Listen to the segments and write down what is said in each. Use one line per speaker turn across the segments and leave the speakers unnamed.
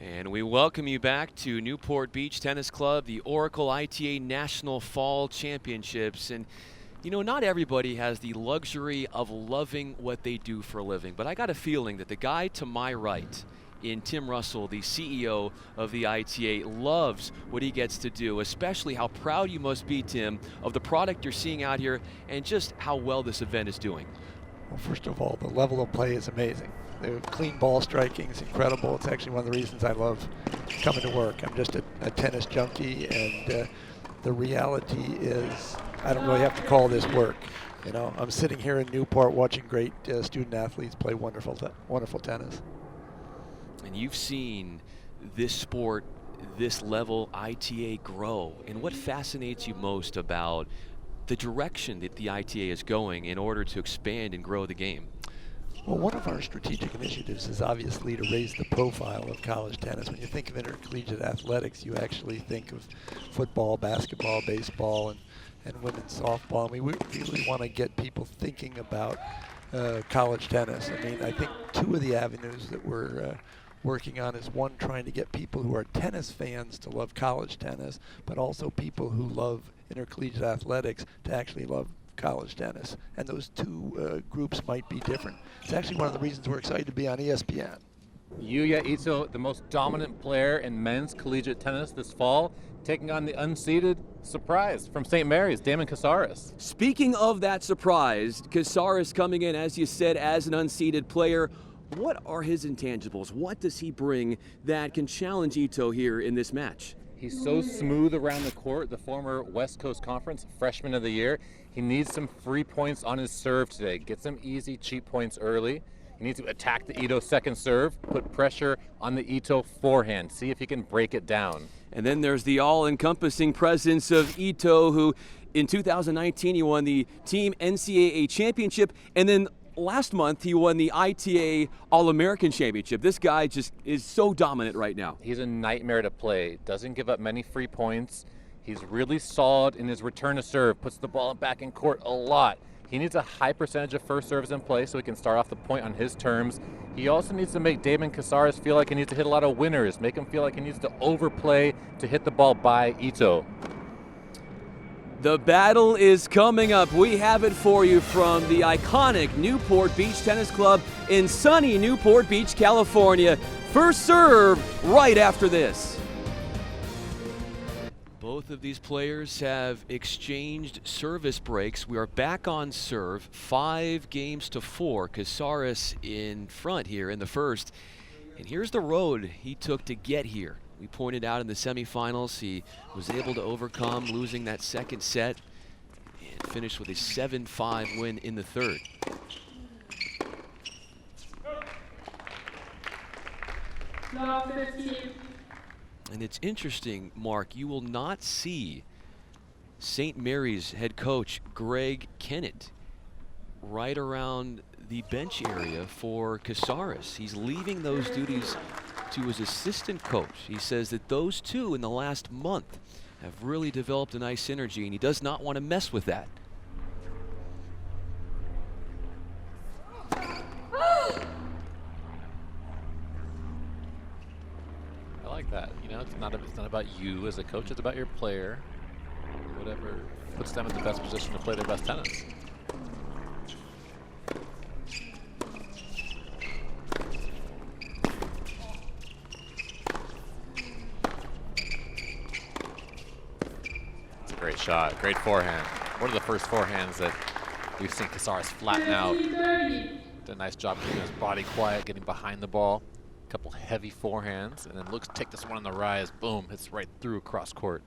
And we welcome you back to Newport Beach Tennis Club, the Oracle ITA National Fall Championships. And, you know, not everybody has the luxury of loving what they do for a living, but I got a feeling that the guy to my right, in Tim Russell, the CEO of the ITA, loves what he gets to do, especially how proud you must be, Tim, of the product you're seeing out here and just how well this event is doing.
Well, first of all, the level of play is amazing. The clean ball striking is incredible. It's actually one of the reasons I love coming to work. I'm just a tennis junkie, and the reality is I don't really have to call this work. You know, I'm sitting here in Newport watching great student athletes play wonderful tennis.
And you've seen this sport, this level, ITA, grow. And what fascinates you most about the direction that the ITA is going in order to expand and grow the game?
Well, one of our strategic initiatives is obviously to raise the profile of college tennis. When you think of intercollegiate athletics, you actually think of football, basketball, baseball, and women's softball. I mean, we really want to get people thinking about college tennis. I mean, I think two of the avenues that we're working on is one, trying to get people who are tennis fans to love college tennis, but also people who love intercollegiate athletics to actually love college tennis. And those two groups might be different. It's actually one of the reasons we're excited to be on ESPN.
Yuya Ito, the most dominant player in men's collegiate tennis this fall, taking on the unseeded surprise from St. Mary's, Damon Casares.
Speaking of that surprise, Casares coming in, as you said, as an unseeded player. What are his intangibles? What does he bring that can challenge Ito here in this match?
He's so smooth around the court, the former West Coast Conference Freshman of the Year. He needs some free points on his serve today. Get some easy, cheap points early. He needs to attack the Ito second serve, put pressure on the Ito forehand, see if he can break it down.
And then there's the all-encompassing presence of Ito, who in 2019 he won the Team NCAA Championship, and then last month he won the ITA All-American Championship. This guy just is so dominant right now.
He's a nightmare to play. Doesn't give up many free points. He's really solid in his return to serve. Puts the ball back in court a lot. He needs a high percentage of first serves in play so he can start off the point on his terms. He also needs to make Damon Casares feel like he needs to hit a lot of winners. Make him feel like he needs to overplay to hit the ball by Ito.
The battle is coming up. We have it for you from the iconic Newport Beach Tennis Club in sunny Newport Beach, California. First serve right after this.
Both of these players have exchanged service breaks. We are back on serve, 5-4. Casares in front here in the first. And here's the road he took to get here. We pointed out in the semifinals he was able to overcome losing that second set and finished with a 7-5 win in the third. And it's interesting, Mark, you will not see St. Mary's head coach Greg Kennett right around the bench area for Casares. He's leaving those duties to his assistant coach. He says that those two in the last month have really developed a nice synergy, and he does not want to mess with that.
I like that. You know, it's not about you as a coach, it's about your player. Whatever puts them in the best position to play their best tennis. It's a great shot, great forehand. One of the first forehands that we've seen Casares flatten out. Did a nice job keeping his body quiet, getting behind the ball. Couple heavy forehands, and then looks to take this one on the rise. Boom, hits right through across court.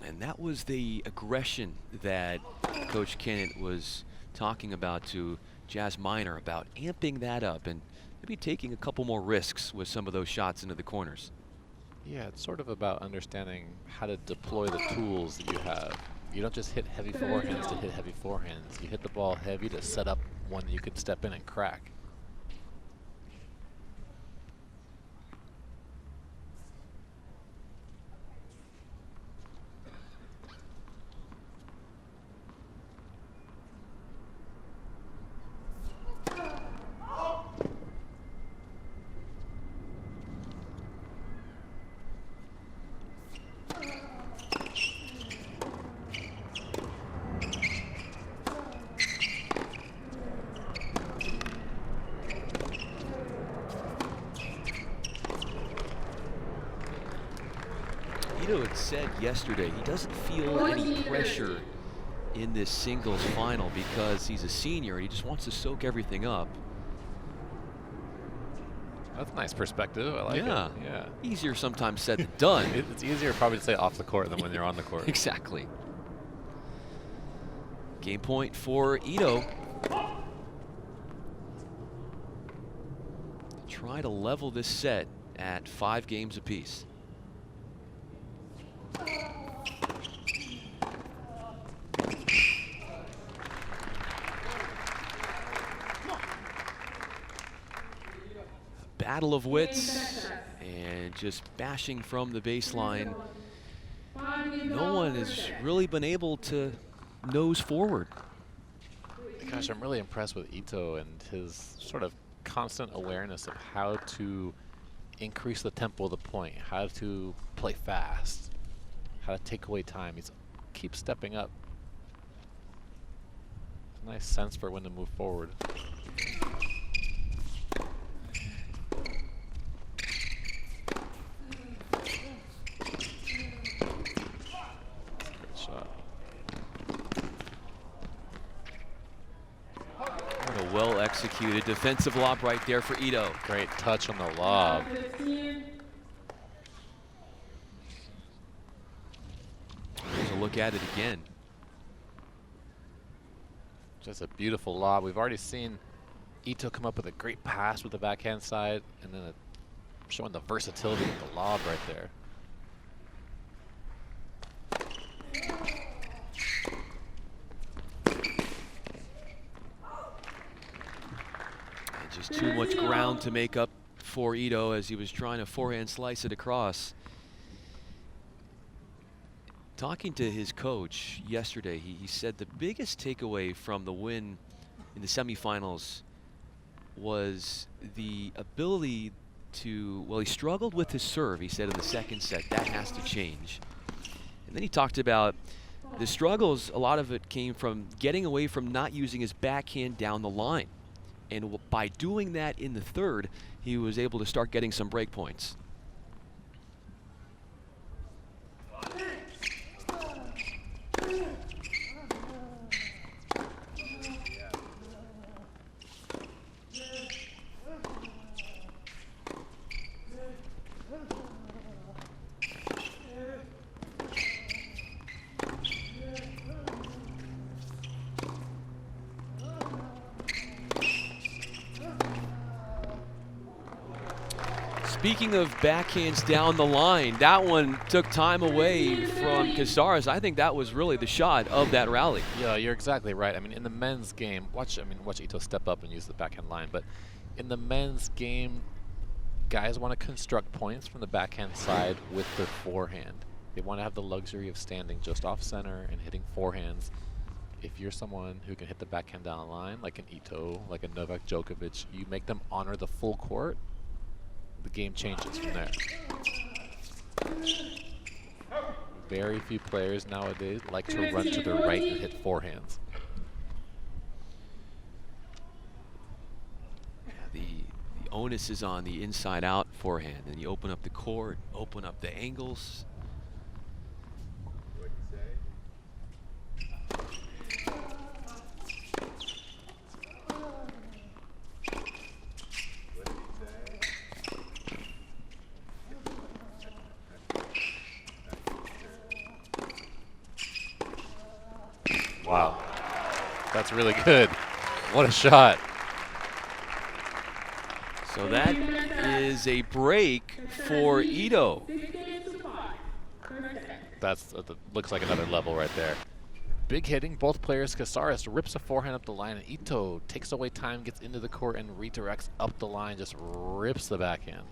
And that was the aggression that Coach Kennett was talking about to Jazz Minor, about amping that up and maybe taking a couple more risks with some of those shots into the corners.
Yeah, it's sort of about understanding how to deploy the tools that you have. You don't just hit heavy forehands to hit heavy forehands. You hit the ball heavy to set up one that you could step in and crack.
Ito had said yesterday he doesn't feel any pressure in this singles final because he's a senior and he just wants to soak everything up.
That's a nice perspective. I like it. Yeah.
Easier sometimes said than done.
It's easier probably to say off the court than when you're on the court.
Exactly. Game point for Ito. Try to level this set at 5 games apiece. Battle of wits and just bashing from the baseline. No one has really been able to nose forward.
Gosh, I'm really impressed with Ito and his sort of constant awareness of how to increase the tempo of the point, how to play fast, how to take away time. He's keeps stepping up. Nice sense for when to move forward. Great shot.
What a well-executed defensive lob right there for Ito.
Great touch on the lob.
Here's a look at it again.
Just a beautiful lob. We've already seen Ito come up with a great pass with the backhand side, and then showing the versatility with the lob right there.
And just too much ground to make up for Ito as he was trying to forehand slice it across. Talking to his coach yesterday, he said the biggest takeaway from the win in the semifinals was the ability to, well, he struggled with his serve, he said, in the second set. That has to change. And then he talked about the struggles, a lot of it came from getting away from not using his backhand down the line. And by doing that in the third, he was able to start getting some break points. Speaking of backhands down the line, that one took time away from Casares. I think that was really the shot of that rally.
Yeah, you're exactly right. I mean, in the men's game, watch Ito step up and use the backhand line. But in the men's game, guys want to construct points from the backhand side with their forehand. They want to have the luxury of standing just off center and hitting forehands. If you're someone who can hit the backhand down the line, like an Ito, like a Novak Djokovic, you make them honor the full court. The game changes from there. Very few players nowadays like to run to their right and hit forehands.
The onus is on the inside-out forehand, and you open up the court, open up the angles.
Wow, that's really good. What a shot.
So that is a break for Ito.
That's looks like another level right there. Big hitting, both players. Casares rips a forehand up the line, and Ito takes away time, gets into the court, and redirects up the line, just rips the backhand.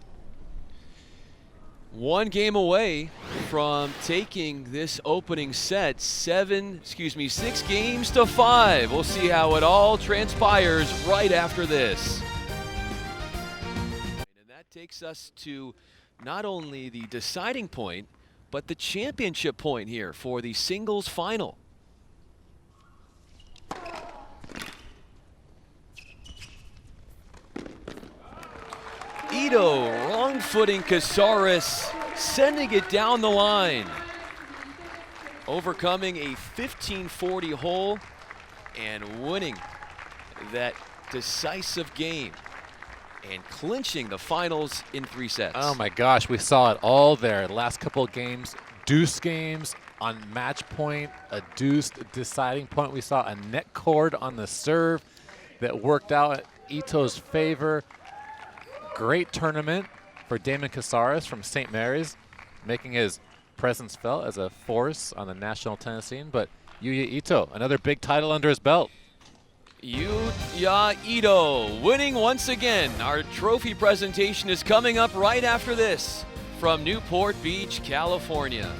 One game away from taking this opening set, 6 games to 5. We'll see how it all transpires right after this. And that takes us to not only the deciding point, but the championship point here for the singles final. Ito wrong-footing Casares sending it down the line. Overcoming a 15-40 hole and winning that decisive game and clinching the finals in 3 sets.
Oh my gosh, we saw it all there. The last couple of games, deuce games on match point, a deuce deciding point. We saw a net cord on the serve that worked out in Ito's favor. Great tournament for Damon Casares from St. Mary's, making his presence felt as a force on the national tennis scene. But Yuya Ito, another big title under his belt.
Yuya Ito winning once again. Our trophy presentation is coming up right after this from Newport Beach, California.